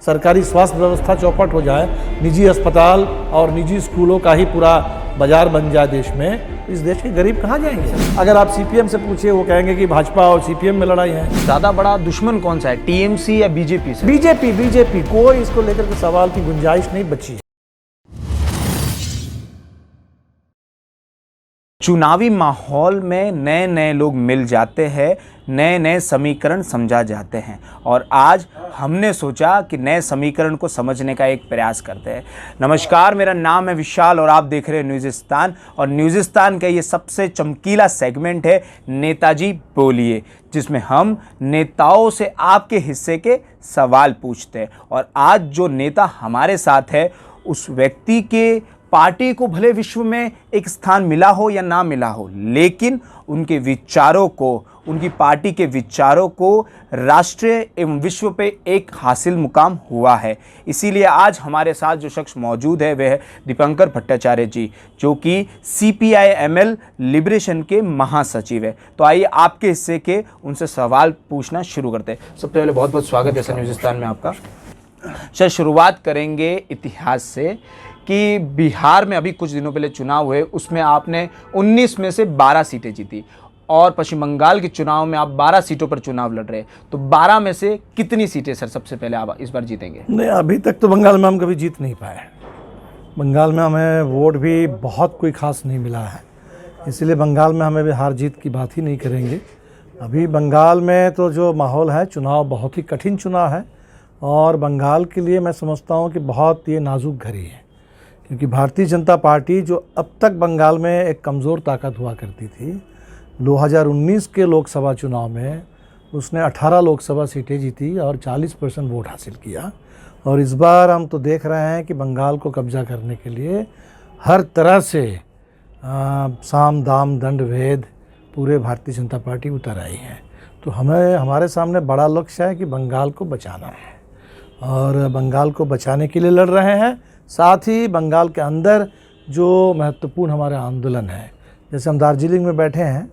सरकारी स्वास्थ्य व्यवस्था चौपट हो जाए, निजी अस्पताल और निजी स्कूलों का ही पूरा बाजार बन जाए देश में, इस देश के गरीब कहाँ जाएंगे? अगर आप सीपीएम से पूछिए, वो कहेंगे कि भाजपा और सीपीएम में लड़ाई है। ज़्यादा बड़ा दुश्मन कौन सा है, टीएमसी या बीजेपी से? बीजेपी। कोई इसको लेकर के सवाल की गुंजाइश नहीं बची। चुनावी माहौल में नए नए लोग मिल जाते हैं, नए नए समीकरण समझा जाते हैं, और आज हमने सोचा कि नए समीकरण को समझने का एक प्रयास करते हैं। नमस्कार, मेरा नाम है विशाल और आप देख रहे हैं न्यूज़िस्तान। और न्यूज़िस्तान का ये सबसे चमकीला सेगमेंट है नेताजी बोलिए, जिसमें हम नेताओं से आपके हिस्से के सवाल पूछते हैं। और आज जो नेता हमारे साथ है, उस व्यक्ति के पार्टी को भले विश्व में एक स्थान मिला हो या ना मिला हो, लेकिन उनके विचारों को, उनकी पार्टी के विचारों को राष्ट्रीय एवं विश्व पे एक हासिल मुकाम हुआ है। इसीलिए आज हमारे साथ जो शख्स मौजूद है वह है दीपंकर भट्टाचार्य जी, जो कि CPI-ML लिबरेशन के महासचिव है। तो आइए आपके हिस्से के उनसे सवाल पूछना शुरू करते हैं। सबसे पहले बहुत बहुत स्वागत है सर न्यूज़िस्तान में आपका। सर, शुरुआत करेंगे इतिहास से कि बिहार में अभी कुछ दिनों पहले चुनाव हुए, उसमें आपने 19 में से 12 सीटें जीती, और पश्चिम बंगाल के चुनाव में आप 12 सीटों पर चुनाव लड़ रहे हैं। तो 12 में से कितनी सीटें सर सबसे पहले आप इस बार जीतेंगे? नहीं, अभी तक तो बंगाल में हम कभी जीत नहीं पाए। बंगाल में हमें वोट भी बहुत कोई खास नहीं मिला है, इसलिए बंगाल में हमें भी हार जीत की बात ही नहीं करेंगे। अभी बंगाल में तो जो माहौल है, चुनाव बहुत ही कठिन चुनाव है, और बंगाल के लिए मैं समझता हूँ कि बहुत ये नाजुक घड़ी है, क्योंकि भारतीय जनता पार्टी जो अब तक बंगाल में एक कमज़ोर ताकत हुआ करती थी, 2019 के लोकसभा चुनाव में उसने 18 लोकसभा सीटें जीती और 40% वोट हासिल किया। और इस बार हम तो देख रहे हैं कि बंगाल को कब्जा करने के लिए हर तरह से साम दाम दंड भेद पूरे भारतीय जनता पार्टी उतर आई है। तो हमारे सामने बड़ा लक्ष्य है कि बंगाल को बचाना है, और बंगाल को बचाने के लिए लड़ रहे हैं। साथ ही बंगाल के अंदर जो महत्वपूर्ण हमारे आंदोलन है, जैसे हम दार्जिलिंग में बैठे हैं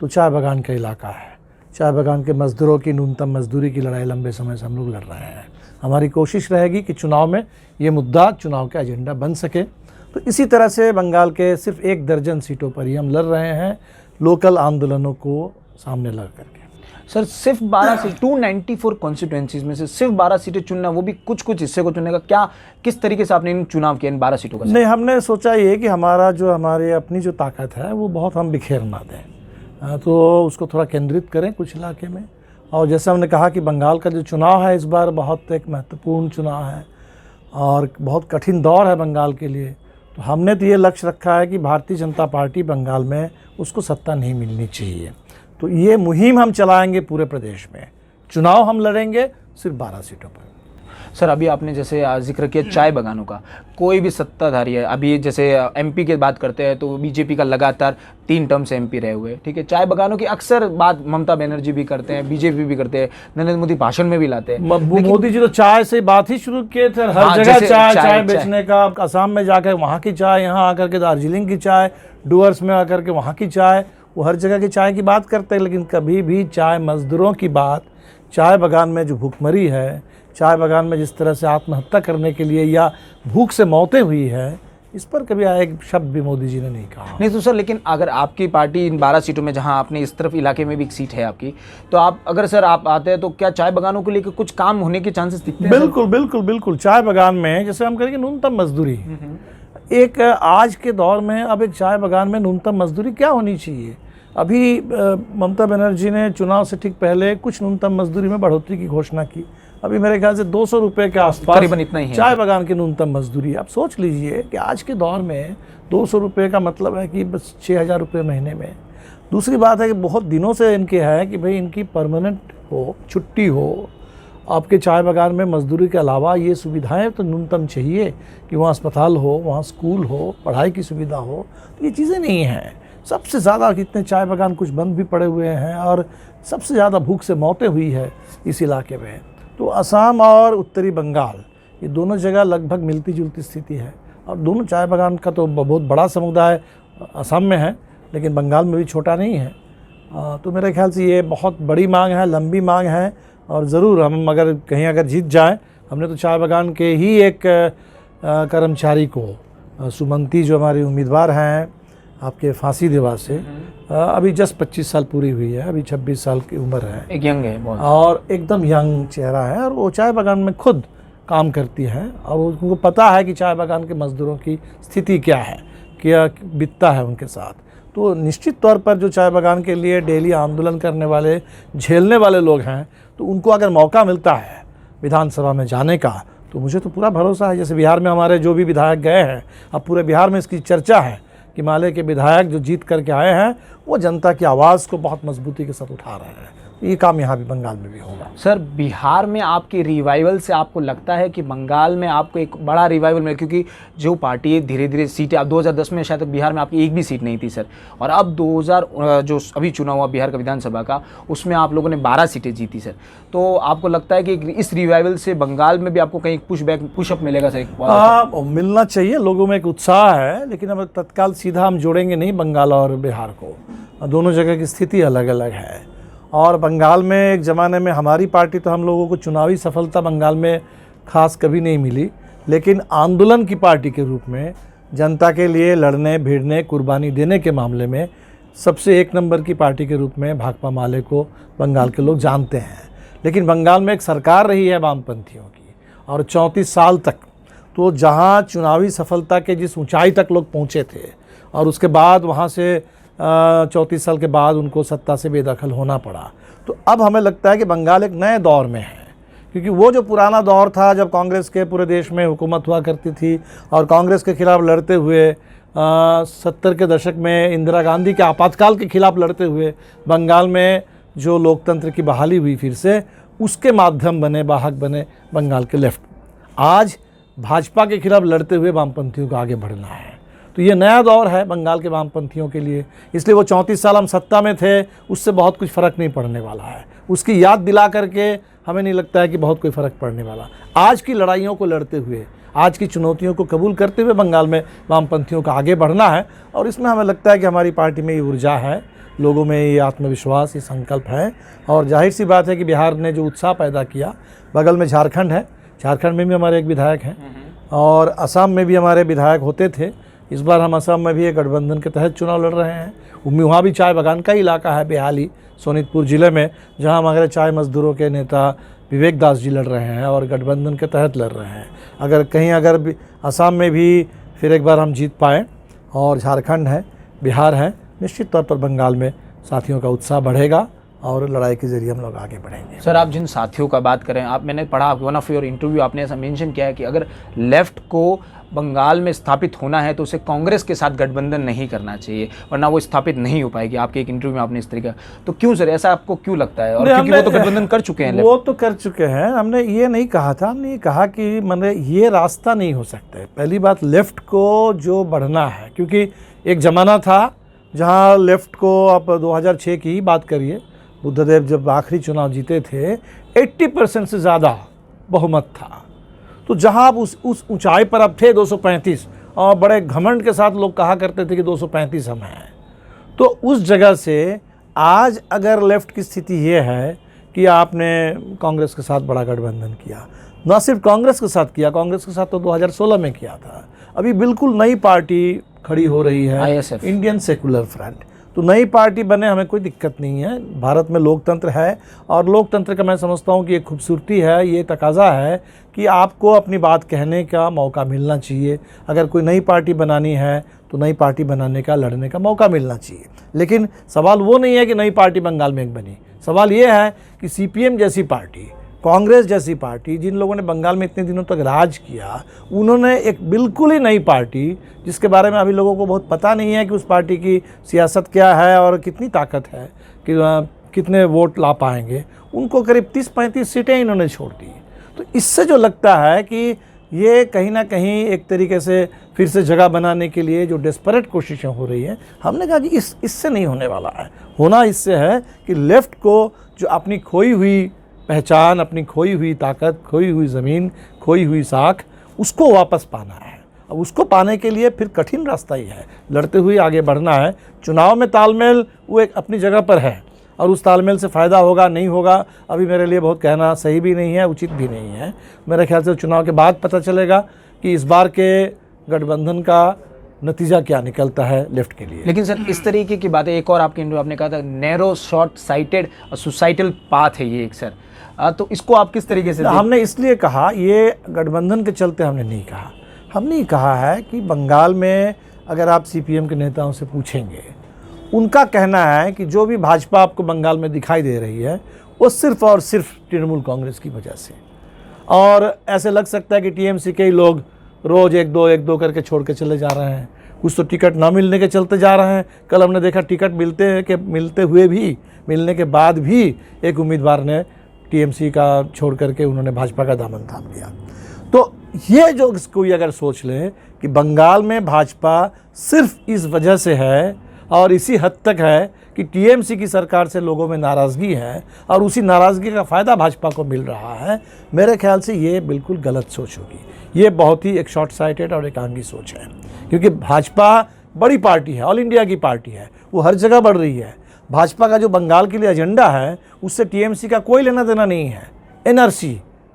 तो चाय बागान का इलाका है, चाय बागान के मज़दूरों की न्यूनतम मजदूरी की लड़ाई लंबे समय से हम लोग लड़ रहे हैं। हमारी कोशिश रहेगी कि चुनाव में ये मुद्दा चुनाव का एजेंडा बन सके। तो इसी तरह से बंगाल के सिर्फ 1 दर्जन सीटों पर ही हम लड़ रहे हैं, लोकल आंदोलनों को सामने लग करके। सर, सिर्फ 12 सीट, 294 कॉन्स्टिट्यूएंसीज में से सिर्फ 12 सीटें चुनना, वो भी कुछ कुछ हिस्से को चुनने का, क्या किस तरीके से आपने इन चुनाव किया इन 12 सीटों का? नहीं, हमने सोचा ये कि हमारी अपनी जो ताकत है वो बहुत हम बिखेर ना दें, तो उसको थोड़ा केंद्रित करें कुछ इलाके में। और जैसे हमने कहा कि बंगाल का जो चुनाव है इस बार बहुत एक महत्वपूर्ण चुनाव है और बहुत कठिन दौर है बंगाल के लिए। तो हमने तो ये लक्ष्य रखा है कि भारतीय जनता पार्टी बंगाल में उसको सत्ता नहीं मिलनी चाहिए। तो ये मुहिम हम चलाएंगे पूरे प्रदेश में, चुनाव हम लड़ेंगे सिर्फ 12 सीटों पर। सर, अभी आपने जैसे जिक्र किया चाय बागानों का, कोई भी सत्ताधारी है, अभी जैसे MP की बात करते हैं तो बीजेपी का लगातार 3 टर्म से MP रहे हुए, ठीक है। चाय बागानों की अक्सर बात ममता बनर्जी भी करते हैं, बीजेपी भी करते हैं, नरेंद्र मोदी भाषण में भी लाते हैं। मोदी जी तो चाय से बात ही शुरू किए थे, हर जगह चाय बेचने का। असम में जाकर वहाँ की चाय, यहाँ आकर के दार्जिलिंग की चाय, डुअर्स में आकर के वहाँ की चाय, वो हर जगह की चाय की बात करते हैं, लेकिन कभी भी चाय मजदूरों की बात, चाय बागान में जो भूखमरी है, चाय बागान में जिस तरह से आत्महत्या करने के लिए या भूख से मौतें हुई है, इस पर कभी एक शब्द भी मोदी जी ने नहीं कहा। नहीं तो सर, लेकिन अगर आपकी पार्टी इन 12 सीटों में, जहां आपने इस तरफ इलाके में भी एक सीट है आपकी, तो आप अगर सर आप आते हैं तो क्या चाय बागानों को लेकर कुछ काम होने के चांसेस दिखते हैं? बिल्कुल। चाय बागान में जैसे हम करेंगे न्यूनतम मजदूरी, एक आज के दौर में अब एक चाय बागान में न्यूनतम मजदूरी क्या होनी चाहिए? अभी ममता बनर्जी ने चुनाव से ठीक पहले कुछ न्यूनतम मजदूरी में बढ़ोतरी की घोषणा की। अभी मेरे ख्याल से 200 रुपये के आसपास करीबन इतना ही है चाय बागान की न्यूनतम मजदूरी। आप सोच लीजिए कि आज के दौर में 200 रुपये का मतलब है कि बस 6,000 रुपये महीने में। दूसरी बात है कि बहुत दिनों से इनके है कि भाई इनकी परमानेंट हो, छुट्टी हो। आपके चाय बागान में मजदूरी के अलावा ये सुविधाएं तो न्यूनतम चाहिए कि वहाँ अस्पताल हो, वहाँ स्कूल हो, पढ़ाई की सुविधा हो। तो ये चीज़ें नहीं हैं। सबसे ज़्यादा कितने चाय बागान कुछ बंद भी पड़े हुए हैं, और सबसे ज़्यादा भूख से मौतें हुई है इस इलाके में। तो असम और उत्तरी बंगाल, ये दोनों जगह लगभग मिलती जुलती स्थिति है, और दोनों चाय बागान का तो बहुत बड़ा समुदाय असम में है, लेकिन बंगाल में भी छोटा नहीं है। तो मेरे ख्याल से ये बहुत बड़ी मांग है, लंबी मांग है, और ज़रूर हम अगर कहीं जीत जाएँ हमने तो चाय बागान के ही एक कर्मचारी को, सुमंती जो हमारे उम्मीदवार हैं आपके फांसी देवा से, अभी जस्ट 25 साल पूरी हुई है, अभी 26 साल की उम्र है, एक यंग है बहुत, और एकदम यंग चेहरा है, और वो चाय बागान में खुद काम करती है और उनको पता है कि चाय बागान के मज़दूरों की स्थिति क्या है, क्या बीतता है उनके साथ। तो निश्चित तौर पर जो चाय बागान के लिए डेली आंदोलन करने वाले, झेलने वाले लोग हैं, तो उनको अगर मौका मिलता है विधानसभा में जाने का, तो मुझे तो पूरा भरोसा है। जैसे बिहार में हमारे जो भी विधायक गए हैं, अब पूरे बिहार में इसकी चर्चा है कि माले के विधायक जो जीत करके आए हैं वो जनता की आवाज़ को बहुत मजबूती के साथ उठा रहे हैं। ये काम यहाँ भी बंगाल में भी होगा। सर, बिहार में आपके रिवाइवल से आपको लगता है कि बंगाल में आपको एक बड़ा रिवाइवल मिले? क्योंकि जो पार्टी धीरे धीरे सीटें, अब 2010 में शायद बिहार में आपकी एक भी सीट नहीं थी सर, और अब 2000 जो अभी चुनाव हुआ बिहार का विधानसभा का, उसमें आप लोगों ने 12 सीटें जीती सर। तो आपको लगता है कि इस रिवाइवल से बंगाल में भी आपको कहीं पुशअप मिलेगा सर? मिलना चाहिए, लोगों में एक उत्साह है, लेकिन अब तत्काल सीधा हम जोड़ेंगे नहीं बंगाल और बिहार को, दोनों जगह की स्थिति अलग अलग है। और बंगाल में एक ज़माने में हमारी पार्टी, तो हम लोगों को चुनावी सफलता बंगाल में खास कभी नहीं मिली, लेकिन आंदोलन की पार्टी के रूप में जनता के लिए लड़ने, भिड़ने, कुर्बानी देने के मामले में सबसे एक नंबर की पार्टी के रूप में भाकपा माले को बंगाल के लोग जानते हैं। लेकिन बंगाल में एक सरकार रही है वामपंथियों की, और 34 साल तक, तो जहाँ चुनावी सफलता के जिस ऊंचाई तक लोग पहुँचे थे, और उसके बाद वहाँ से 34 साल के बाद उनको सत्ता से बेदखल होना पड़ा। तो अब हमें लगता है कि बंगाल एक नए दौर में है, क्योंकि वो जो पुराना दौर था जब कांग्रेस के पूरे देश में हुकूमत हुआ करती थी, और कांग्रेस के खिलाफ लड़ते हुए 70 के दशक में इंदिरा गांधी के आपातकाल के खिलाफ लड़ते हुए बंगाल में जो लोकतंत्र की बहाली हुई फिर से, उसके माध्यम बने, वाहक बने बंगाल के लेफ्ट। आज भाजपा के खिलाफ लड़ते हुए वामपंथियों को आगे बढ़ना है। तो ये नया दौर है बंगाल के वामपंथियों के लिए, इसलिए वो 34 साल हम सत्ता में थे, उससे बहुत कुछ फ़र्क नहीं पड़ने वाला है। उसकी याद दिला करके हमें नहीं लगता है कि बहुत कोई फ़र्क पड़ने वाला। आज की लड़ाइयों को लड़ते हुए, आज की चुनौतियों को कबूल करते हुए बंगाल में वामपंथियों का आगे बढ़ना है, और इसमें हमें लगता है कि हमारी पार्टी में ये ऊर्जा है, लोगों में ये आत्मविश्वास, ये संकल्प है। और जाहिर सी बात है कि बिहार ने जो उत्साह पैदा किया, बगल में झारखंड है, झारखंड में भी हमारे एक विधायक हैं, और असम में भी हमारे विधायक होते थे। इस बार हम असम में भी एक गठबंधन के तहत चुनाव लड़ रहे हैं। वहाँ भी चाय बागान का इलाका है, बेहाली सोनितपुर ज़िले में, जहाँ हमारे चाय मजदूरों के नेता विवेक दास जी लड़ रहे हैं और गठबंधन के तहत लड़ रहे हैं। अगर असम में भी फिर एक बार हम जीत पाएँ, और झारखंड है, बिहार है, निश्चित तौर पर बंगाल में साथियों का उत्साह बढ़ेगा और लड़ाई के जरिए हम लोग आगे बढ़ेंगे। सर, आप जिन साथियों का बात करें, मैंने पढ़ा वन ऑफ योर इंटरव्यू, आपने ऐसा मेंशन किया है कि अगर लेफ्ट को बंगाल में स्थापित होना है तो उसे कांग्रेस के साथ गठबंधन नहीं करना चाहिए, वरना वो स्थापित नहीं हो पाएगी। आपके एक इंटरव्यू में आपने इस तरीका, तो क्यों सर, ऐसा आपको क्यों लगता है? और क्योंकि वो तो गठबंधन कर चुके हैं। वो तो कर चुके हैं, हमने ये नहीं कहा था, हमने ये कहा कि मतलब ये रास्ता नहीं हो सकता है। पहली बात, लेफ्ट को जो बढ़ना है, क्योंकि एक ज़माना था जहाँ लेफ्ट को, आप 2006 की ही बात करिए, बुद्धदेव जब आखिरी चुनाव जीते थे, 80% से ज़्यादा बहुमत था। तो जहाँ आप उस ऊंचाई पर अब थे 235, और बड़े घमंड के साथ लोग कहा करते थे कि 235 हम हैं। तो उस जगह से आज अगर लेफ्ट की स्थिति ये है कि आपने कांग्रेस के साथ बड़ा गठबंधन किया, ना सिर्फ कांग्रेस के साथ किया, कांग्रेस के साथ तो 2016 में किया था, अभी बिल्कुल नई पार्टी खड़ी हो रही है, ISF, इंडियन सेकुलर फ्रंट। तो नई पार्टी बने, हमें कोई दिक्कत नहीं है। भारत में लोकतंत्र है, और लोकतंत्र का मैं समझता हूँ कि एक खूबसूरती है, ये तकाजा है कि आपको अपनी बात कहने का मौका मिलना चाहिए। अगर कोई नई पार्टी बनानी है तो नई पार्टी बनाने का, लड़ने का मौका मिलना चाहिए। लेकिन सवाल वो नहीं है कि नई पार्टी बंगाल में एक बनी, सवाल ये है कि CPM जैसी पार्टी, कांग्रेस जैसी पार्टी, जिन लोगों ने बंगाल में इतने दिनों तक राज किया, उन्होंने एक बिल्कुल ही नई पार्टी, जिसके बारे में अभी लोगों को बहुत पता नहीं है कि उस पार्टी की सियासत क्या है और कितनी ताकत है, कि कितने वोट ला पाएंगे, उनको करीब 30-35 सीटें इन्होंने छोड़ दी। तो इससे जो लगता है कि ये कहीं ना कहीं एक तरीके से फिर से जगह बनाने के लिए जो डेस्परेट कोशिशें हो रही हैं, हमने कहा कि इससे नहीं होने वाला है। होना इससे है कि लेफ़्ट को जो अपनी खोई हुई पहचान, अपनी खोई हुई ताकत, खोई हुई ज़मीन, खोई हुई साख, उसको वापस पाना है। अब उसको पाने के लिए फिर कठिन रास्ता ही है, लड़ते हुए आगे बढ़ना है। चुनाव में तालमेल वो एक अपनी जगह पर है, और उस तालमेल से फ़ायदा होगा नहीं होगा अभी मेरे लिए बहुत कहना सही भी नहीं है, उचित भी नहीं है। मेरे ख्याल से चुनाव के बाद पता चलेगा कि इस बार के गठबंधन का नतीजा क्या निकलता है लेफ्ट के लिए। लेकिन सर इस तरीके की बातें, एक और आपके आपने कहा था नैरो शॉर्ट साइटेड सुसाइटल पाथ है ये एक सर, तो इसको आप किस तरीके से हमने इसलिए कहा, ये गठबंधन के चलते हमने नहीं कहा। हमने कहा है कि बंगाल में अगर आप सीपीएम के नेताओं से पूछेंगे, उनका कहना है कि जो भी भाजपा आपको बंगाल में दिखाई दे रही है वो सिर्फ और सिर्फ तृणमूल कांग्रेस की वजह से, और ऐसे लग सकता है कि टीएमसी के ही लोग रोज़ एक दो करके छोड़ के चले जा रहे हैं। कुछ तो टिकट ना मिलने के चलते जा रहे हैं। कल हमने देखा टिकट मिलते हुए भी, मिलने के बाद भी एक उम्मीदवार ने टीएमसी का छोड़ करके उन्होंने भाजपा का दामन थाम लिया। तो ये जो कोई अगर सोच ले कि बंगाल में भाजपा सिर्फ इस वजह से है और इसी हद तक है कि टीएमसी की सरकार से लोगों में नाराज़गी है और उसी नाराज़गी का फ़ायदा भाजपा को मिल रहा है, मेरे ख्याल से ये बिल्कुल गलत सोच होगी। ये बहुत ही एक शॉर्ट साइटेड और एकांगी सोच है, क्योंकि भाजपा बड़ी पार्टी है, ऑल इंडिया की पार्टी है, वो हर जगह बढ़ रही है। भाजपा का जो बंगाल के लिए एजेंडा है उससे टीएमसी का कोई लेना देना नहीं है। एनआरसी,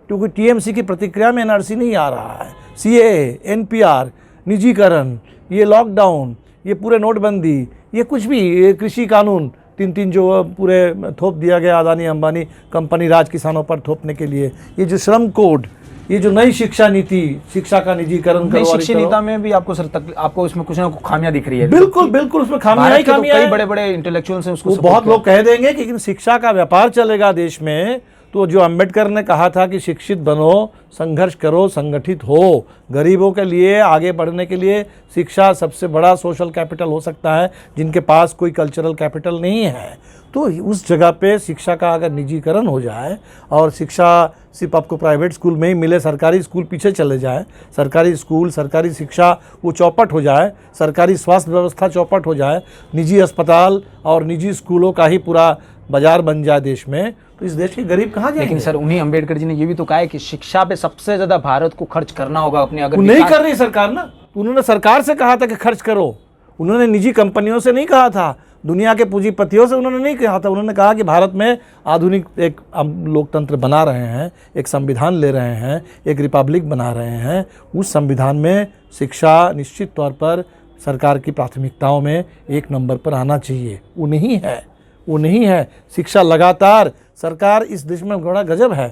क्योंकि टीएमसी की प्रतिक्रिया में एनआरसी नहीं आ रहा है। सीएए, एनपीआर, निजीकरण, ये लॉकडाउन, ये पूरे नोटबंदी, ये कुछ भी, ये कृषि कानून तीन जो पूरे थोप दिया गया अदानी अंबानी कंपनी राज किसानों पर थोपने के लिए, ये जो श्रम कोड, ये जो नई शिक्षा नीति, शिक्षा का निजीकरण करो, शिक्षा नीति में भी आपको सर आपको इसमें कुछ ना कुछ खामियां दिख रही है। बिल्कुल उसमें खामियां ही खामियां कई बड़े इंटेलेक्चुअल्स हैं उसको बहुत लोग कह देंगे कि शिक्षा का व्यापार चलेगा देश में, तो जो अंबेडकर ने कहा था कि शिक्षित बनो, संघर्ष करो, संगठित हो, गरीबों के लिए आगे बढ़ने के लिए शिक्षा सबसे बड़ा सोशल कैपिटल हो सकता है, जिनके पास कोई कल्चरल कैपिटल नहीं है। तो उस जगह पे शिक्षा का अगर निजीकरण हो जाए और शिक्षा सिर्फ आपको प्राइवेट स्कूल में ही मिले, सरकारी स्कूल पीछे चले जाए, सरकारी स्कूल, सरकारी शिक्षा वो चौपट हो जाए, सरकारी स्वास्थ्य व्यवस्था चौपट हो जाए, निजी अस्पताल और निजी स्कूलों का ही पूरा बाजार बन जाए देश में, तो इस देश के गरीब कहाँ जाएंगे? लेकिन सर उन्हीं अंबेडकर जी ने ये भी तो कहा है कि शिक्षा पे सबसे ज्यादा भारत को खर्च करना होगा अपने। अगर नहीं कर रही सरकार ना, उन्होंने सरकार से कहा था कि खर्च करो, उन्होंने निजी कंपनियों से नहीं कहा था, दुनिया के पूंजीपतियों से उन्होंने नहीं कहा था। उन्होंने कहा कि भारत में आधुनिक एक लोकतंत्र बना रहे हैं, एक संविधान ले रहे हैं, एक रिपब्लिक बना रहे हैं, उस संविधान में शिक्षा निश्चित तौर पर सरकार की प्राथमिकताओं में एक नंबर पर आना चाहिए। वो नहीं है। शिक्षा लगातार, सरकार इस देश में बड़ा गजब है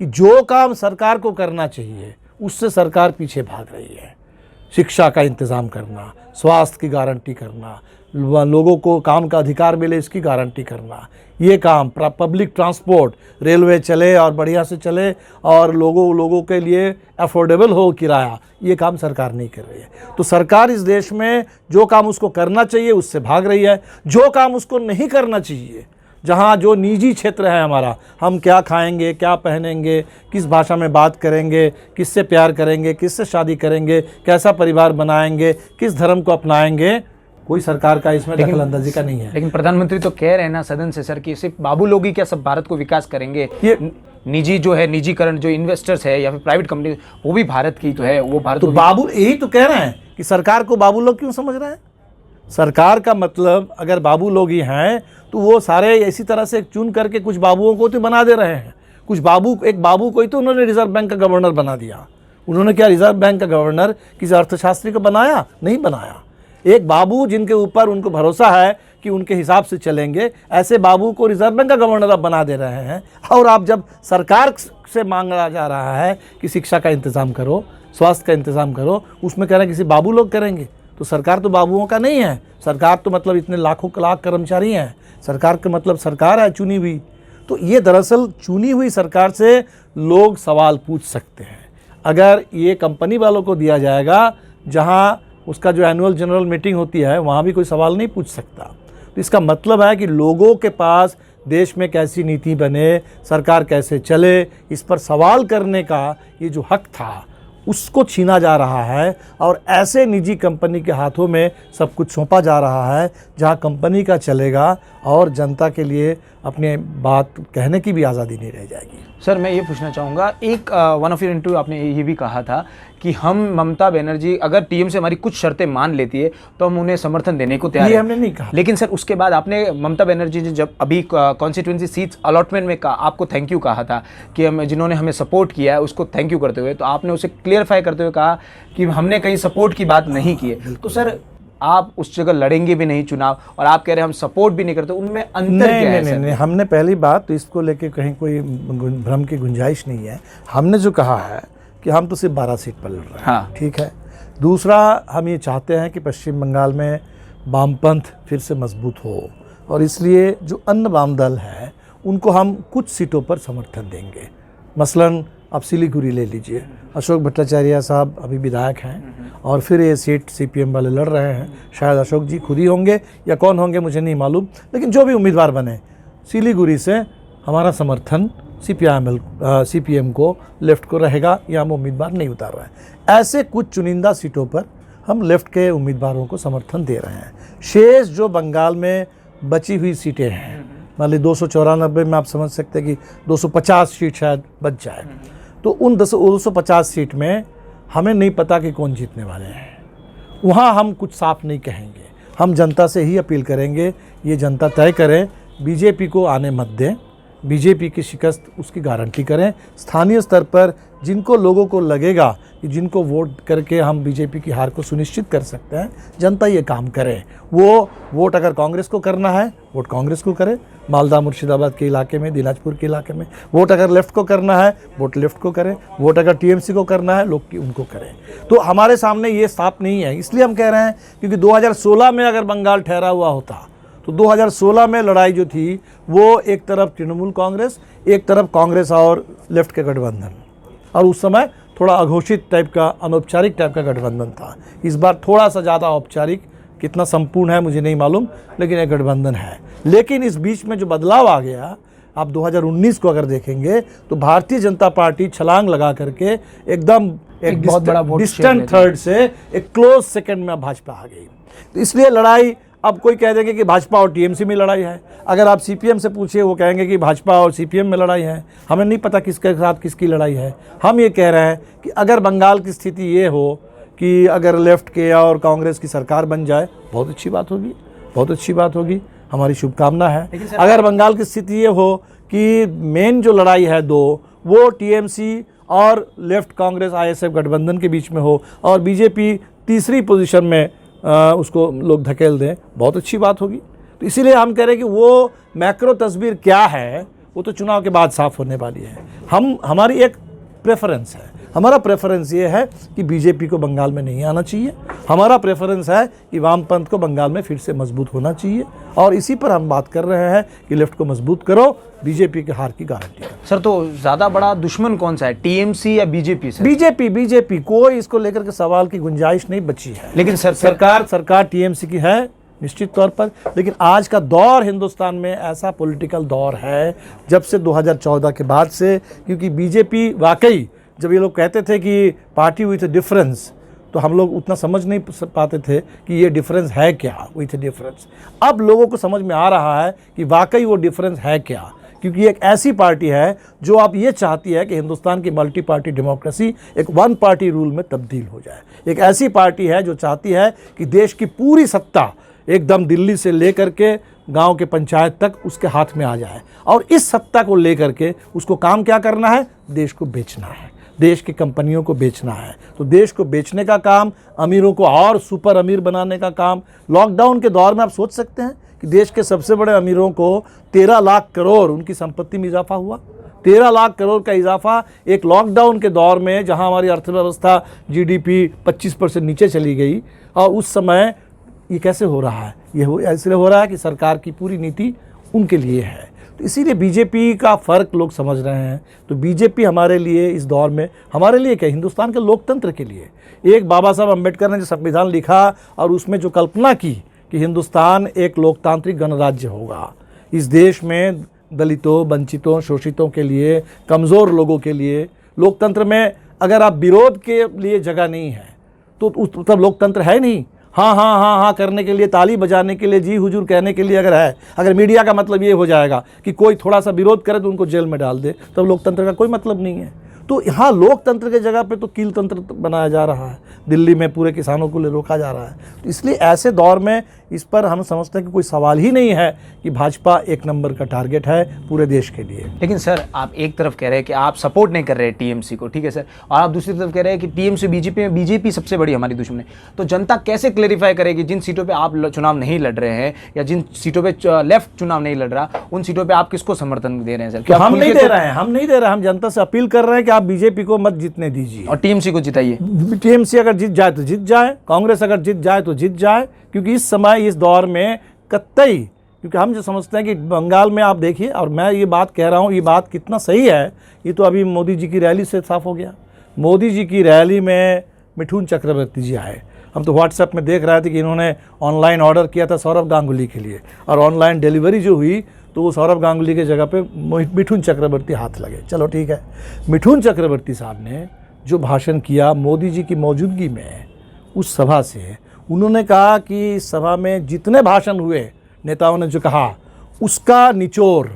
कि जो काम सरकार को करना चाहिए उससे सरकार पीछे भाग रही है। शिक्षा का इंतज़ाम करना, स्वास्थ्य की गारंटी करना, लोगों को काम का अधिकार मिले इसकी गारंटी करना, ये काम, पब्लिक ट्रांसपोर्ट, रेलवे चले और बढ़िया से चले और लोगों के लिए अफोर्डेबल हो किराया, ये काम सरकार नहीं कर रही है। तो सरकार इस देश में जो काम उसको करना चाहिए उससे भाग रही है। जो काम उसको नहीं करना चाहिए, जहाँ जो निजी क्षेत्र है हमारा, हम क्या खाएंगे, क्या पहनेंगे, किस भाषा में बात करेंगे, किससे प्यार करेंगे, किससे शादी करेंगे, कैसा परिवार बनाएंगे, किस धर्म को अपनाएंगे, कोई सरकार का इसमें दखल अंदाजी का नहीं है। लेकिन प्रधानमंत्री तो कह रहे हैं ना सदन से सर कि सिर्फ बाबू लोग ही क्या सब भारत को विकास करेंगे। ये निजी जो है, निजीकरण, जो इन्वेस्टर्स है या फिर प्राइवेट कंपनी, वो भी भारत की तो है, वो भारत तो बाबू यही तो कह रहे हैं कि सरकार को बाबू लोग क्यों समझ रहे हैं। सरकार का मतलब अगर बाबू लोग ही हैं तो वो सारे इसी तरह से चुन करके कुछ बाबुओं को तो बना दे रहे हैं। कुछ बाबू, एक बाबू को ही तो उन्होंने रिजर्व बैंक का गवर्नर बना दिया। उन्होंने क्या रिजर्व बैंक का गवर्नर किसी अर्थशास्त्री को बनाया? नहीं बनाया। एक बाबू जिनके ऊपर उनको भरोसा है कि उनके हिसाब से चलेंगे, ऐसे बाबू को रिजर्व बैंक का गवर्नर आप बना दे रहे हैं। और आप जब सरकार से मांगा जा रहा है कि शिक्षा का इंतज़ाम करो, स्वास्थ्य का इंतज़ाम करो, उसमें कह रहे हैं किसी बाबू लोग करेंगे। तो सरकार तो बाबुओं का नहीं है। सरकार तो मतलब इतने लाखों लाख कर्मचारी हैं। सरकार का मतलब सरकार है चुनी हुई। तो ये दरअसल चुनी हुई सरकार से लोग सवाल पूछ सकते हैं। अगर ये कंपनी वालों को दिया जाएगा, जहाँ उसका जो एनुअल जनरल मीटिंग होती है वहाँ भी कोई सवाल नहीं पूछ सकता। तो इसका मतलब है कि लोगों के पास देश में कैसी नीति बने, सरकार कैसे चले, इस पर सवाल करने का ये जो हक था उसको छीना जा रहा है और ऐसे निजी कंपनी के हाथों में सब कुछ सौंपा जा रहा है जहां कंपनी का चलेगा और जनता के लिए अपने बात कहने की भी आज़ादी नहीं रह जाएगी। सर मैं ये पूछना चाहूँगा, एक वन ऑफ योर इंटरव्यू आपने ये भी कहा था कि हम ममता बनर्जी अगर टीएमसी हमारी कुछ शर्तें मान लेती है तो हम उन्हें समर्थन देने को तैयार ये हैं। हमने नहीं कहा। लेकिन सर उसके बाद आपने ममता बनर्जी ने जब अभी कॉन्स्टिट्यूंसी सीट्स अलॉटमेंट में आपको थैंक यू कहा था कि हम जिन्होंने हमें सपोर्ट किया है उसको थैंक यू करते हुए, तो आपने उसे क्लियरफाई करते हुए कहा कि हमने कहीं सपोर्ट की बात नहीं की है। तो सर आप उस जगह लड़ेंगे भी नहीं चुनाव और आप कह रहे हैं हम सपोर्ट भी नहीं करते, उनमें अंतर क्या है? नहीं, हमने पहली बात तो इसको लेके कहीं कोई भ्रम की गुंजाइश नहीं है। हमने जो कहा है कि हम तो सिर्फ 12 सीट पर लड़ रहे हैं। हाँ। ठीक है। दूसरा, हम ये चाहते हैं कि पश्चिम बंगाल में वामपंथ फिर से मजबूत हो और इसलिए जो अन्य वाम दल है उनको हम कुछ सीटों पर समर्थन देंगे। मसलन आप सिलीगुड़ी ले लीजिए, अशोक भट्टाचार्य साहब अभी विधायक हैं और फिर ये सीट सीपीएम वाले लड़ रहे हैं। शायद अशोक जी खुद ही होंगे या कौन होंगे मुझे नहीं मालूम, लेकिन जो भी उम्मीदवार बने, सिलीगुड़ी से हमारा समर्थन सीपीएम को, लेफ्ट को रहेगा, या हम उम्मीदवार नहीं उतार रहे हैं। ऐसे कुछ चुनिंदा सीटों पर हम लेफ्ट के उम्मीदवारों को समर्थन दे रहे हैं। शेष जो बंगाल में बची हुई सीटें हैं, मान ली 294 में आप समझ सकते हैं कि 250 सीट शायद बच जाए, तो उन 250 सीट में हमें नहीं पता कि कौन जीतने वाले हैं। वहाँ हम कुछ साफ नहीं कहेंगे, हम जनता से ही अपील करेंगे, ये जनता तय करें, बीजेपी को आने मत दें, बीजेपी की शिकस्त उसकी गारंटी करें। स्थानीय स्तर पर जिनको लोगों को लगेगा कि जिनको वोट करके हम बीजेपी की हार को सुनिश्चित कर सकते हैं, जनता ये काम करे। वो वोट अगर कांग्रेस को करना है, वोट कांग्रेस को करे, मालदा मुर्शिदाबाद के इलाके में, दिनाजपुर के इलाके में। वोट अगर लेफ्ट को करना है, वोट लेफ्ट को करें। वोट अगर टीएमसी को करना है, लोग उनको करें। तो हमारे सामने ये साफ नहीं है, इसलिए हम कह रहे हैं क्योंकि 2016 में अगर बंगाल ठहरा हुआ होता तो 2016 में लड़ाई जो थी वो एक तरफ तृणमूल कांग्रेस, एक तरफ कांग्रेस और लेफ्ट का गठबंधन, और उस समय थोड़ा अघोषित टाइप का, अनौपचारिक टाइप का गठबंधन था। इस बार थोड़ा सा ज़्यादा औपचारिक, कितना संपूर्ण है मुझे नहीं मालूम, लेकिन एक गठबंधन है। लेकिन इस बीच में जो बदलाव आ गया, आप 2019 को अगर देखेंगे तो भारतीय जनता पार्टी छलांग लगा करके एकदम एक बहुत बड़ा डिस्टेंट थर्ड से एक क्लोज सेकंड में भाजपा आ गई। तो इसलिए लड़ाई, अब कोई कह देंगे कि भाजपा और टीएमसी में लड़ाई है, अगर आप सीपीएम से पूछिए वो कहेंगे कि भाजपा और सीपीएम में लड़ाई है। हमें नहीं पता किसके साथ किसकी लड़ाई है। हम ये कह रहे हैं कि अगर बंगाल की स्थिति ये हो कि अगर लेफ्ट के और कांग्रेस की सरकार बन जाए, बहुत अच्छी बात होगी, बहुत अच्छी बात होगी, हमारी शुभकामना है। अगर बंगाल की स्थिति ये हो कि मेन जो लड़ाई है दो, वो टीएमसी और लेफ्ट कांग्रेस आईएसएफ गठबंधन के बीच में हो और बीजेपी तीसरी पोजीशन में उसको लोग धकेल दें, बहुत अच्छी बात होगी। तो इसीलिए हम कह रहे हैं कि वो मैक्रो तस्वीर क्या है वो तो चुनाव के बाद साफ होने वाली है। हमारी एक प्रेफरेंस है, हमारा प्रेफरेंस ये है कि बीजेपी को बंगाल में नहीं आना चाहिए। हमारा प्रेफरेंस है कि वामपंथ को बंगाल में फिर से मजबूत होना चाहिए, और इसी पर हम बात कर रहे हैं कि लेफ्ट को मजबूत करो, बीजेपी के हार की गारंटी करो। सर तो ज़्यादा बड़ा दुश्मन कौन सा है, टीएमसी या बीजेपी से? बीजेपी, कोई इसको लेकर के सवाल की गुंजाइश नहीं बची है। लेकिन सरकार टीएमसी की है निश्चित तौर पर, लेकिन आज का दौर हिंदुस्तान में ऐसा पॉलिटिकल दौर है जब से 2014 के बाद से, क्योंकि बीजेपी वाकई, जब ये लोग कहते थे कि पार्टी विथ डिफरेंस, तो हम लोग उतना समझ नहीं पाते थे कि ये डिफरेंस है क्या, विथ डिफरेंस। अब लोगों को समझ में आ रहा है कि वाकई वो डिफरेंस है क्या, क्योंकि एक ऐसी पार्टी है जो अब ये चाहती है कि हिंदुस्तान की मल्टी पार्टी डेमोक्रेसी एक वन पार्टी रूल में तब्दील हो जाए। एक ऐसी पार्टी है जो चाहती है कि देश की पूरी सत्ता एकदम दिल्ली से लेकर के गांव के पंचायत तक उसके हाथ में आ जाए, और इस सत्ता को लेकर के उसको काम क्या करना है, देश को बेचना है, देश की कंपनियों को बेचना है। तो देश को बेचने का काम, अमीरों को और सुपर अमीर बनाने का काम। लॉकडाउन के दौर में आप सोच सकते हैं कि देश के सबसे बड़े अमीरों को 13 लाख करोड़ उनकी संपत्ति में इजाफा हुआ। 13 लाख करोड़ का इजाफा एक लॉकडाउन के दौर में, जहां हमारी अर्थव्यवस्था जीडीपी 25% नीचे चली गई, और उस समय ये कैसे हो रहा है? ये इसलिए हो रहा है कि सरकार की पूरी नीति उनके लिए है। तो इसीलिए बीजेपी का फ़र्क लोग समझ रहे हैं। तो बीजेपी हमारे लिए इस दौर में, हमारे लिए क्या, हिंदुस्तान के लोकतंत्र के लिए, एक बाबा साहब अम्बेडकर ने जो संविधान लिखा और उसमें जो कल्पना की कि हिंदुस्तान एक लोकतांत्रिक गणराज्य होगा, इस देश में दलितों, वंचितों, शोषितों के लिए, कमज़ोर लोगों के लिए, लोकतंत्र में अगर आप विरोध के लिए जगह नहीं है तो तब लोकतंत्र है नहीं। हाँ हाँ हाँ हाँ करने के लिए, ताली बजाने के लिए, जी हुजूर कहने के लिए अगर है, अगर मीडिया का मतलब ये हो जाएगा कि कोई थोड़ा सा विरोध करे तो उनको जेल में डाल दे, तब लोकतंत्र का कोई मतलब नहीं है। तो यहाँ लोकतंत्र के जगह पे तो कील तंत्र बनाया जा रहा है, दिल्ली में पूरे किसानों को ले रोका जा रहा है। तो इसलिए ऐसे दौर में इस पर हम समझते हैं कि कोई सवाल ही नहीं है कि भाजपा एक नंबर का टारगेट है पूरे देश के लिए। लेकिन सर आप एक तरफ कह रहे हैं कि आप सपोर्ट नहीं कर रहे हैं टीएमसी को, ठीक है सर, और आप दूसरी तरफ कह रहे हैं कि टीएमसी बीजेपी में बीजेपी सबसे बड़ी हमारी दुश्मन है। तो जनता कैसे क्लेरिफाई करेगी जिन सीटों पर आप चुनाव नहीं लड़ रहे हैं या जिन सीटों पर लेफ्ट चुनाव नहीं लड़ रहा, उन सीटों पर आप किसको समर्थन दे रहे हैं सर? हम नहीं दे रहे हैं, हम नहीं दे रहे हैं, हम जनता से अपील कर रहे हैं कि आप बीजेपी को मत जीतने दीजिए और टीएमसी को जिताइए। टीएमसी अगर जीत जाए तो जीत जाए, कांग्रेस अगर जीत जाए तो जीत जाए, क्योंकि इस समय इस दौर में कतई, क्योंकि हम जो समझते हैं कि बंगाल में आप देखिए, और मैं ये बात कह रहा हूँ, ये बात कितना सही है ये तो अभी मोदी जी की रैली से साफ हो गया। मोदी जी की रैली में मिठुन चक्रवर्ती जी आए, हम तो व्हाट्सएप में देख रहे थे कि इन्होंने ऑनलाइन ऑर्डर किया था सौरभ गांगुली के लिए, और ऑनलाइन डिलीवरी जो हुई तो वो सौरभ गांगुली की जगह पे मिठुन चक्रवर्ती हाथ लगे। चलो ठीक है, मिठुन चक्रवर्ती साहब ने जो भाषण किया मोदी जी की मौजूदगी में उस सभा से, उन्होंने कहा कि सभा में जितने भाषण हुए नेताओं ने जो कहा उसका निचोड़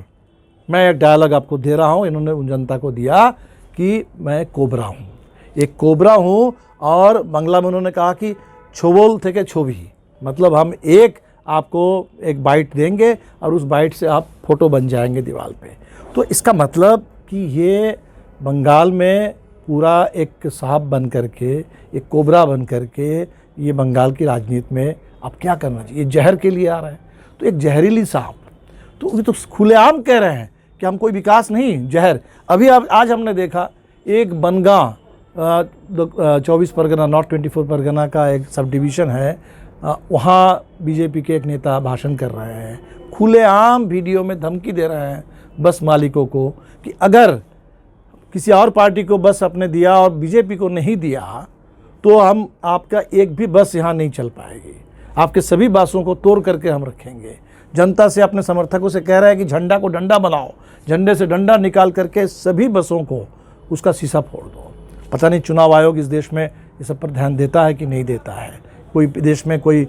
मैं एक डायलॉग आपको दे रहा हूँ। इन्होंने उन जनता को दिया कि मैं कोबरा हूँ, एक कोबरा हूँ, और बांग्ला में उन्होंने कहा कि छोबोल थे के छोभी, मतलब हम एक आपको एक बाइट देंगे और उस बाइट से आप फोटो बन जाएंगे दीवार पे। तो इसका मतलब कि ये बंगाल में पूरा एक सांप बन करके, एक कोबरा बन करके ये बंगाल की राजनीति में अब क्या करना चाहिए, जहर के लिए आ रहा है। तो एक जहरीली सांप, तो ये तो खुलेआम कह रहे हैं कि हम कोई विकास नहीं, जहर। अभी आज हमने देखा एक बनगांव 24 परगना नॉर्थ 24 परगना का एक सब डिवीज़न है, वहाँ बीजेपी के एक नेता भाषण कर रहे हैं, खुलेआम वीडियो में धमकी दे रहे हैं बस मालिकों को कि अगर किसी और पार्टी को बस आपने दिया और बीजेपी को नहीं दिया तो हम आपका एक भी बस यहाँ नहीं चल पाएगी, आपके सभी बसों को तोड़ करके हम रखेंगे। जनता से अपने समर्थकों से कह रहा है कि झंडा को डंडा बनाओ, झंडे से डंडा निकाल करके सभी बसों को उसका शीशा फोड़ दो। पता नहीं चुनाव आयोग इस देश में इस सब पर ध्यान देता है कि नहीं देता है, कोई देश में कोई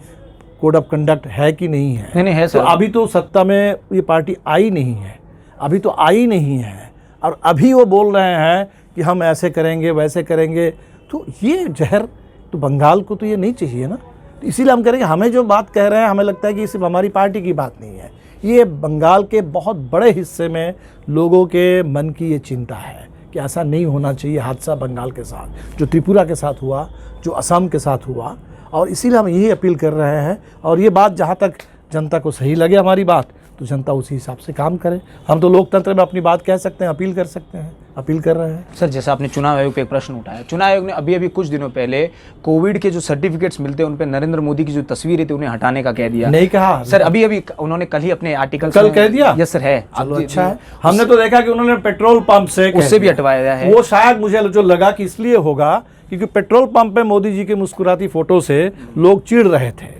कोड ऑफ कंडक्ट है कि नहीं है? नहीं है सर। तो अभी तो सत्ता में ये पार्टी आई नहीं है, अभी तो आई नहीं है, और अभी वो बोल रहे हैं कि हम ऐसे करेंगे वैसे करेंगे। तो ये जहर तो बंगाल को तो ये नहीं चाहिए ना। तो इसीलिए हम करेंगे, हमें जो बात कह रहे हैं हमें लगता है कि सिर्फ हमारी पार्टी की बात नहीं है, ये बंगाल के बहुत बड़े हिस्से में लोगों के मन की ये चिंता है कि ऐसा नहीं होना चाहिए हादसा बंगाल के साथ, जो त्रिपुरा के साथ हुआ, जो असम के साथ हुआ। और इसीलिए हम यही अपील कर रहे हैं, और ये बात जहाँ तक जनता को सही लगे हमारी बात, तो जनता उसी हिसाब से काम करे। हम तो लोकतंत्र में अपनी बात कह सकते हैं, अपील कर सकते हैं, अपील कर रहे हैं। सर जैसा आपने चुनाव आयोग पे एक प्रश्न उठाया, चुनाव आयोग ने अभी कुछ दिनों पहले कोविड के जो सर्टिफिकेट्स मिलते हैं उन पे नरेंद्र मोदी की जो तस्वीरें थी उन्हें हटाने का कह दिया। नहीं कहा सर, अभी उन्होंने कल ही अपने आर्टिकल कल कह दिया। यस सर, है। चलो अच्छा है। हमने तो देखा कि उन्होंने पेट्रोल पंप से उससे भी हटवाया है। वो शायद मुझे जो लगा कि इसलिए होगा क्योंकि पेट्रोल पंप पे मोदी जी के मुस्कुराती फोटो से लोग चिढ़ रहे थे,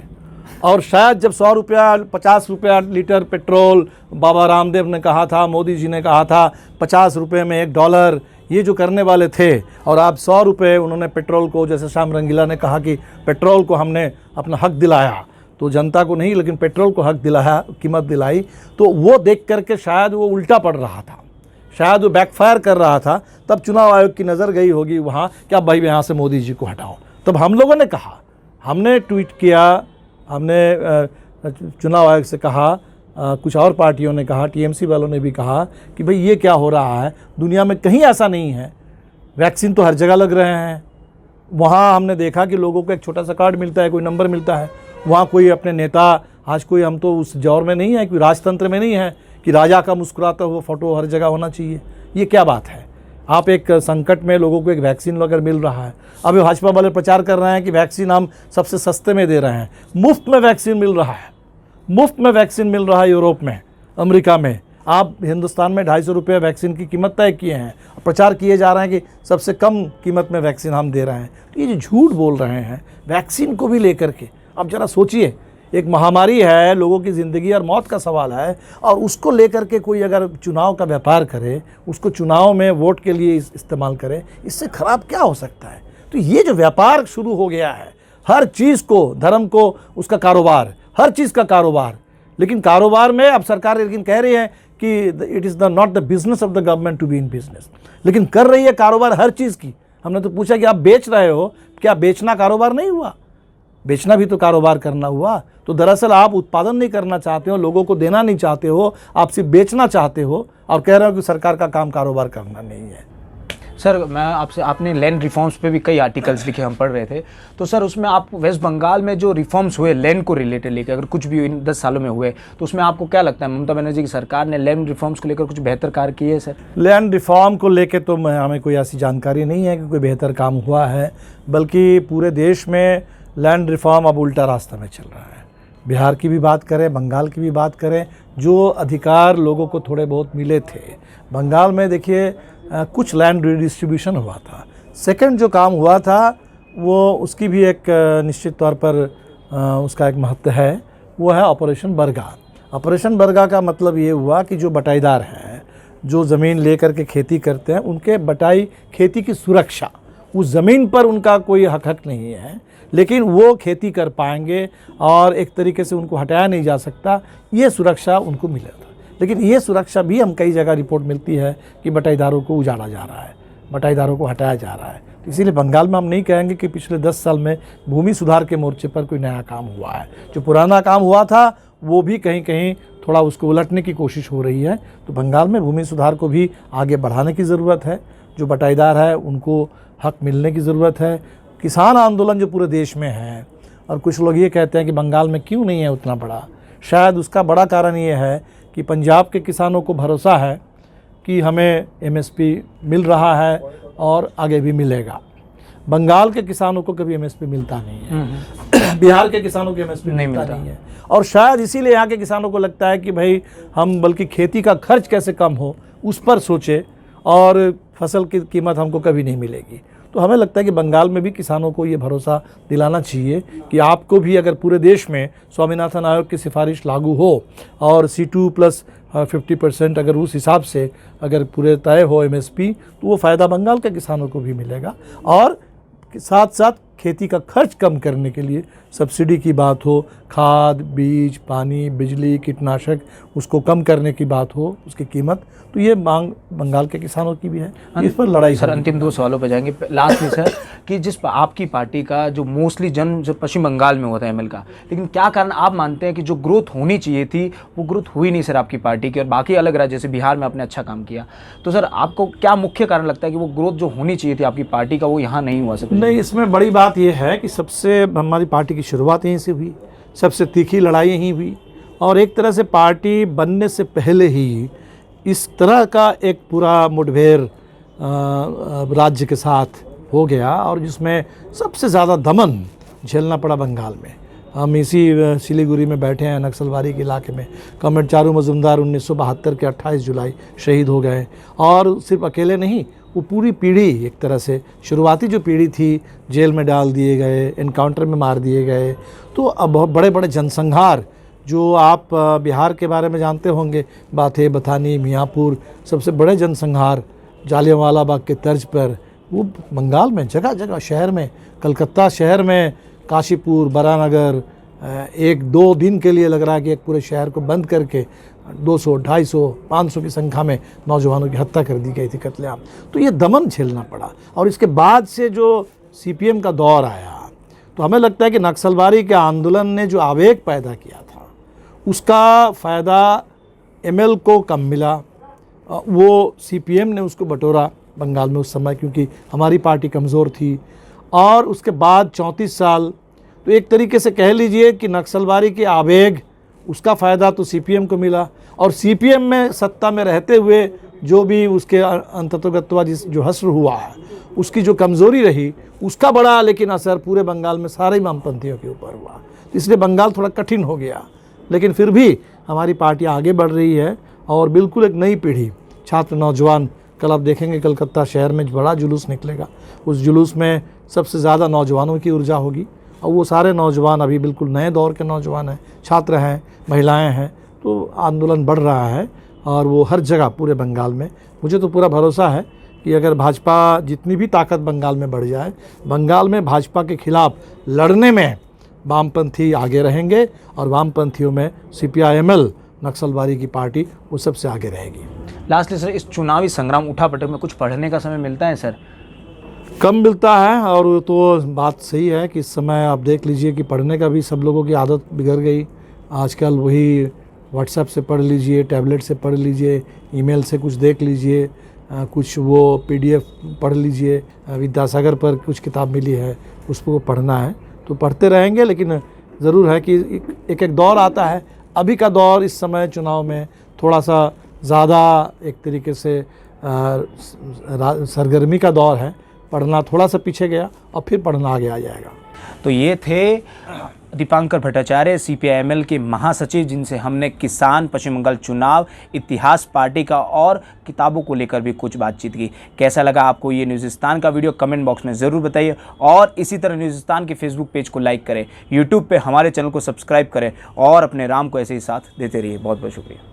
और शायद जब 100 रुपया 50 रुपया लीटर पेट्रोल बाबा रामदेव ने कहा था, मोदी जी ने कहा था 50 रुपये में $1 ये जो करने वाले थे, और आप 100 रुपये उन्होंने पेट्रोल को, जैसे श्याम रंगीला ने कहा कि पेट्रोल को हमने अपना हक दिलाया, तो जनता को नहीं लेकिन पेट्रोल को हक दिलाया, कीमत दिलाई। तो वो देख करके शायद वो उल्टा पड़ रहा था, शायद वो बैकफायर कर रहा था। तब चुनाव आयोग की नज़र गई होगी वहाँ कि अब भाई यहाँ से मोदी जी को हटाओ। तब हम लोगों ने कहा, हमने ट्वीट किया, हमने चुनाव आयोग से कहा, कुछ और पार्टियों ने कहा, टीएमसी वालों ने भी कहा कि भाई ये क्या हो रहा है, दुनिया में कहीं ऐसा नहीं है, वैक्सीन तो हर जगह लग रहे हैं। वहाँ हमने देखा कि लोगों को एक छोटा सा कार्ड मिलता है, कोई नंबर मिलता है, वहाँ कोई अपने नेता, आज कोई, हम तो उस दौर में नहीं है, कोई राजतंत्र में नहीं है कि राजा का मुस्कुराता हुआ फोटो हर जगह होना चाहिए। ये क्या बात है? आप एक संकट में लोगों को एक वैक्सीन वगैरह मिल रहा है। अभी भाजपा वाले प्रचार कर रहे हैं कि वैक्सीन हम सबसे सस्ते में दे रहे हैं, मुफ्त में वैक्सीन मिल रहा है, मुफ्त में वैक्सीन मिल रहा है यूरोप में, अमेरिका में। आप हिंदुस्तान में 250 रुपये वैक्सीन की कीमत तय किए हैं, प्रचार किए जा रहे हैं कि सबसे कम कीमत में वैक्सीन हम दे रहे हैं। तो ये जो झूठ बोल रहे हैं वैक्सीन को भी लेकर के, अब जरा सोचिए, एक महामारी है, लोगों की ज़िंदगी और मौत का सवाल है, और उसको लेकर के कोई अगर चुनाव का व्यापार करे, उसको चुनाव में वोट के लिए इस्तेमाल करे, इससे ख़राब क्या हो सकता है? तो ये जो व्यापार शुरू हो गया है, हर चीज़ को, धर्म को उसका कारोबार, हर चीज़ का कारोबार। लेकिन कारोबार में अब सरकार लेकिन कह रही है कि it is the not the business of the government to be in business, लेकिन कर रही है कारोबार हर चीज़ की। हमने तो पूछा कि आप बेच रहे हो, क्या बेचना कारोबार नहीं हुआ? बेचना भी तो कारोबार करना हुआ। तो दरअसल आप उत्पादन नहीं करना चाहते हो, लोगों को देना नहीं चाहते हो, आप सिर्फ बेचना चाहते हो और कह रहे हो कि सरकार का काम कारोबार करना नहीं है। सर मैं आपसे, आपने लैंड रिफॉर्म्स पे भी कई आर्टिकल्स लिखे, हम पढ़ रहे थे, तो सर उसमें आप वेस्ट बंगाल में जो रिफॉर्म्स हुए लैंड को रिलेटेड लेकर, अगर कुछ भी इन 10 सालों में हुए, तो उसमें आपको क्या लगता है ममता बनर्जी की सरकार ने लैंड रिफॉर्म्स को लेकर कुछ बेहतर कार्य किए सर? लैंड रिफॉर्म को लेकर तो हमें कोई ऐसी जानकारी नहीं है कि कोई बेहतर काम हुआ है, बल्कि पूरे देश में लैंड रिफॉर्म अब उल्टा रास्ता में चल रहा है। बिहार की भी बात करें, बंगाल की भी बात करें, जो अधिकार लोगों को थोड़े बहुत मिले थे, बंगाल में देखिए कुछ लैंड रिडिस्ट्रीब्यूशन हुआ था। सेकंड जो काम हुआ था वो उसकी भी एक निश्चित तौर पर उसका एक महत्व है, वो है ऑपरेशन बरगा। ऑपरेशन बरगा का मतलब ये हुआ कि जो बटाईदार हैं, जो ज़मीन लेकर के खेती करते हैं, उनके बटाई खेती की सुरक्षा, उस ज़मीन पर उनका कोई हक नहीं है, लेकिन वो खेती कर पाएंगे और एक तरीके से उनको हटाया नहीं जा सकता, ये सुरक्षा उनको मिला था। लेकिन ये सुरक्षा भी हम कई जगह रिपोर्ट मिलती है कि बटाईदारों को उजाड़ा जा रहा है, बटाईदारों को हटाया जा रहा है। इसीलिए बंगाल में हम नहीं कहेंगे कि पिछले 10 साल में भूमि सुधार के मोर्चे पर कोई नया काम हुआ है। जो पुराना काम हुआ था वो भी कहीं कहीं थोड़ा उसको उलटने की कोशिश हो रही है। तो बंगाल में भूमि सुधार को भी आगे बढ़ाने की ज़रूरत है। जो बटाईदार है उनको हक मिलने की ज़रूरत है। किसान आंदोलन जो पूरे देश में है, और कुछ लोग ये कहते हैं कि बंगाल में क्यों नहीं है उतना बड़ा, शायद उसका बड़ा कारण ये है कि पंजाब के किसानों को भरोसा है कि हमें एमएसपी मिल रहा है और आगे भी मिलेगा। बंगाल के किसानों को कभी एमएसपी मिलता नहीं है, बिहार के किसानों को एमएसपी नहीं मिलता नहीं है, और शायद इसीलिए यहाँ के किसानों को लगता है कि भाई हम बल्कि खेती का खर्च कैसे कम हो उस पर सोचे, और फसल की कीमत हमको कभी नहीं मिलेगी। तो हमें लगता है कि बंगाल में भी किसानों को ये भरोसा दिलाना चाहिए कि आपको भी अगर पूरे देश में स्वामीनाथन आयोग की सिफारिश लागू हो और C2+50% अगर उस हिसाब से अगर पूरे तय हो एमएसपी, तो वो फ़ायदा बंगाल के किसानों को भी मिलेगा। और साथ साथ खेती का खर्च कम करने के लिए सब्सिडी की बात हो, खाद, बीज, पानी, बिजली, कीटनाशक, उसको कम करने की बात हो, उसकी कीमत, तो ये मांग बंगाल के किसानों की भी है। इस पर लड़ाई। सर अंतिम 2 सवालों पर जाएंगे। लास्ट में सर कि जिस आपकी पार्टी का जो मोस्टली जन्म जो पश्चिम बंगाल में होता है एमएल का, लेकिन क्या कारण आप मानते हैं कि जो ग्रोथ होनी चाहिए थी वो ग्रोथ हुई नहीं सर आपकी पार्टी की, और बाकी अलग राज्य जैसे बिहार में आपने अच्छा काम किया, तो सर आपको क्या मुख्य कारण लगता है कि वो ग्रोथ जो होनी चाहिए थी आपकी पार्टी का वो यहाँ नहीं हुआ सर? नहीं, इसमें बड़ी बात यह है कि सबसे हमारी पार्टी की शुरुआत यहीं से हुई, सबसे तीखी लड़ाई यहीं हुई, और एक तरह से पार्टी बनने से पहले ही इस तरह का एक पूरा मुठभेड़ राज्य के साथ हो गया, और जिसमें सबसे ज़्यादा दमन झेलना पड़ा बंगाल में। हम इसी सिलीगुड़ी में बैठे हैं, नक्सलबाड़ी के इलाके में। कॉमरेड चारू मजुमदार 1972 के 28 जुलाई शहीद हो गए, और सिर्फ अकेले नहीं, वो पूरी पीढ़ी एक तरह से शुरुआती जो पीढ़ी थी जेल में डाल दिए गए, एनकाउंटर में मार दिए गए। तो अब बहुत बड़े बड़े जनसंहार जो आप बिहार के बारे में जानते होंगे, बाथे, बथानी, मियाँपुर, सबसे बड़े जनसंहार जालियांवाला बाग के तर्ज पर, वो बंगाल में जगह जगह शहर में, कलकत्ता शहर में, काशीपुर, बरानगर, 1-2 दिन के लिए लग रहा है कि एक पूरे शहर को बंद करके 200, 250, 500 की संख्या में नौजवानों की हत्या कर दी गई थी, कत्लेआम। तो ये दमन झेलना पड़ा। और इसके बाद से जो CPM का दौर आया, तो हमें लगता है कि नक्सलबाड़ी के आंदोलन ने जो आवेग पैदा किया था उसका फ़ायदा ML को कम मिला। वो CPM ने उसको बटोरा बंगाल में उस समय, क्योंकि हमारी पार्टी कमज़ोर थी। और उसके बाद 34 साल, तो एक तरीके से कह लीजिए कि नक्सलबाड़ी के आवेग, उसका फ़ायदा तो CPM को मिला, और CPM में सत्ता में रहते हुए जो भी उसके अंततोगत्वा जो हश्र हुआ है, उसकी जो कमज़ोरी रही, उसका बड़ा लेकिन असर पूरे बंगाल में सारे वामपंथियों के ऊपर हुआ। इसलिए बंगाल थोड़ा कठिन हो गया, लेकिन फिर भी हमारी पार्टी आगे बढ़ रही है, और बिल्कुल एक नई पीढ़ी, छात्र, नौजवान, कल आप देखेंगे कलकत्ता शहर में बड़ा जुलूस निकलेगा। उस जुलूस में सबसे ज़्यादा नौजवानों की ऊर्जा होगी, और वो सारे नौजवान अभी बिल्कुल नए दौर के नौजवान हैं, छात्र हैं, महिलाएं हैं। तो आंदोलन बढ़ रहा है, और वो हर जगह पूरे बंगाल में, मुझे तो पूरा भरोसा है कि अगर भाजपा जितनी भी ताकत बंगाल में बढ़ जाए, बंगाल में भाजपा के खिलाफ लड़ने में वामपंथी आगे रहेंगे और वामपंथियों में CPI-ML नक्सलवादी की पार्टी वो सबसे आगे रहेगी। लास्टली सर, इस चुनावी संग्राम उठापटक में कुछ पढ़ने का समय मिलता है सर? कम मिलता है, और वो तो बात सही है कि इस समय आप देख लीजिए कि पढ़ने का भी सब लोगों की आदत बिगड़ गई। आजकल वही व्हाट्सएप से पढ़ लीजिए, टैबलेट से पढ़ लीजिए, ईमेल से कुछ देख लीजिए, कुछ वो PDF पढ़ लीजिए, विद्यासागर पर कुछ किताब मिली है उसको पढ़ना है तो पढ़ते रहेंगे। लेकिन ज़रूर है कि एक एक दौर आता है। अभी का दौर इस समय चुनाव में थोड़ा सा ज़्यादा एक तरीके से सरगर्मी का दौर है। पढ़ना थोड़ा सा पीछे गया और फिर पढ़ना आगे आ जाएगा। तो ये थे दीपांकर भट्टाचार्य, CPI-ML के महासचिव, जिनसे हमने किसान पश्चिम बंगाल चुनाव, इतिहास पार्टी का और किताबों को लेकर भी कुछ बातचीत की। कैसा लगा आपको ये न्यूज़िस्तान का वीडियो, कमेंट बॉक्स में ज़रूर बताइए। और इसी तरह न्यूज़िस्तान के फेसबुक पेज को लाइक करें, यूट्यूब पे हमारे चैनल को सब्सक्राइब करें और अपने राम को ऐसे ही साथ देते रहिए। बहुत बहुत शुक्रिया।